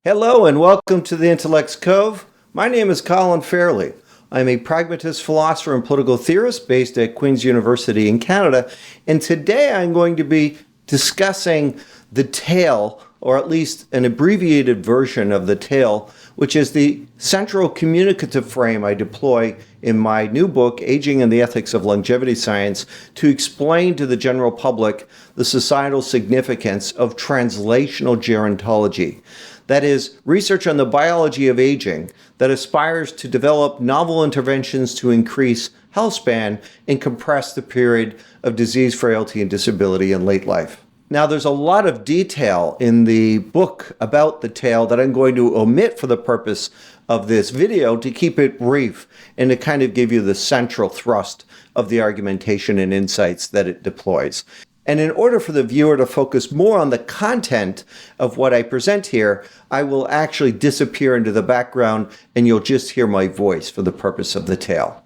Hello and welcome to the Intellect's Cove. My name is Colin Fairley. I'm a pragmatist philosopher and political theorist based at Queen's University in Canada, and today I'm going to be discussing the tale, or at least an abbreviated version of the tale, which is the central communicative frame I deploy in my new book, Aging and the Ethics of Longevity Science, to explain to the general public the societal significance of translational gerontology. That is, research on the biology of aging that aspires to develop novel interventions to increase healthspan and compress the period of disease, frailty, and disability in late life. Now, there's a lot of detail in the book about the tale that I'm going to omit for the purpose of this video to keep it brief and to kind of give you the central thrust of the argumentation and insights that it deploys. And in order for the viewer to focus more on the content of what I present here, I will actually disappear into the background and you'll just hear my voice for the purpose of the tale.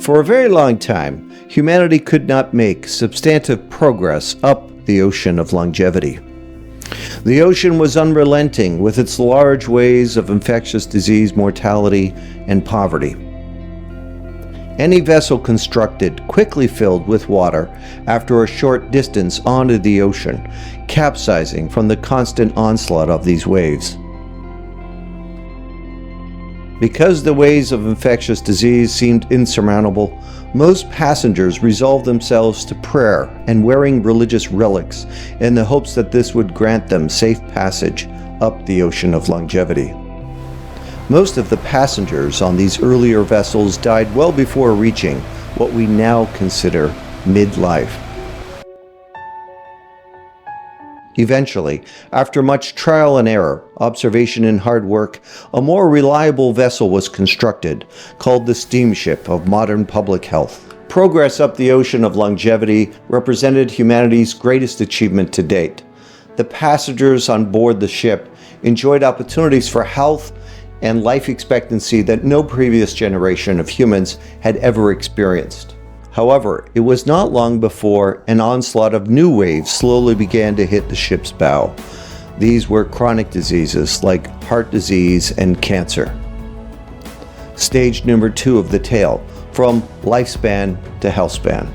For a very long time, humanity could not make substantive progress up the ocean of longevity. The ocean was unrelenting with its large waves of infectious disease, mortality, and poverty. Any vessel constructed quickly filled with water after a short distance onto the ocean, capsizing from the constant onslaught of these waves. Because the waves of infectious disease seemed insurmountable, most passengers resolved themselves to prayer and wearing religious relics in the hopes that this would grant them safe passage up the ocean of longevity. Most of the passengers on these earlier vessels died well before reaching what we now consider midlife. Eventually, after much trial and error, observation and hard work, a more reliable vessel was constructed, called the steamship of modern public health. Progress up the ocean of longevity represented humanity's greatest achievement to date. The passengers on board the ship enjoyed opportunities for health and life expectancy that no previous generation of humans had ever experienced. However, it was not long before an onslaught of new waves slowly began to hit the ship's bow. These were chronic diseases like heart disease and cancer. Stage number 2 of the tale, from lifespan to healthspan.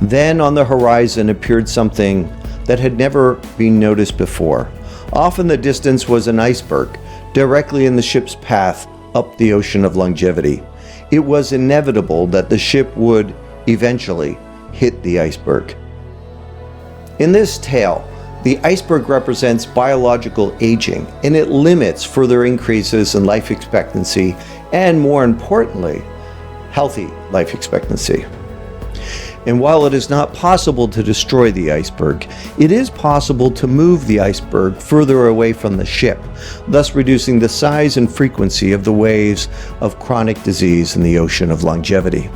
Then on the horizon appeared something that had never been noticed before. Often the distance was an iceberg, directly in the ship's path up the ocean of longevity. It was inevitable that the ship would eventually hit the iceberg. In this tale, the iceberg represents biological aging, and it limits further increases in life expectancy and, more importantly, healthy life expectancy. And while it is not possible to destroy the iceberg, it is possible to move the iceberg further away from the ship, thus reducing the size and frequency of the waves of chronic disease in the ocean of longevity.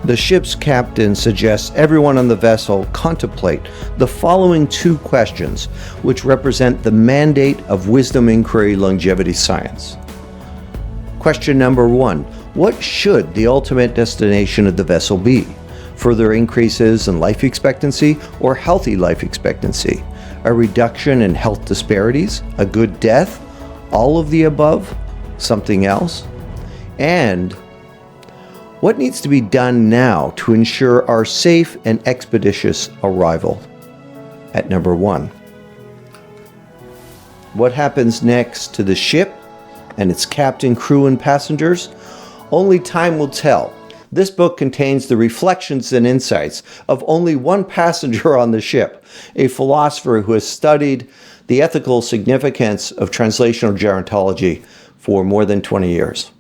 The ship's captain suggests everyone on the vessel contemplate the following 2 questions, which represent the mandate of wisdom inquiry longevity science. Question number 1. What should the ultimate destination of the vessel be? Further increases in life expectancy or healthy life expectancy? A reduction in health disparities? A good death? All of the above? Something else? And what needs to be done now to ensure our safe and expeditious arrival? At number 1. What happens next to the ship and its captain, crew, and passengers? Only time will tell. This book contains the reflections and insights of only one passenger on the ship, a philosopher who has studied the ethical significance of translational gerontology for more than 20 years.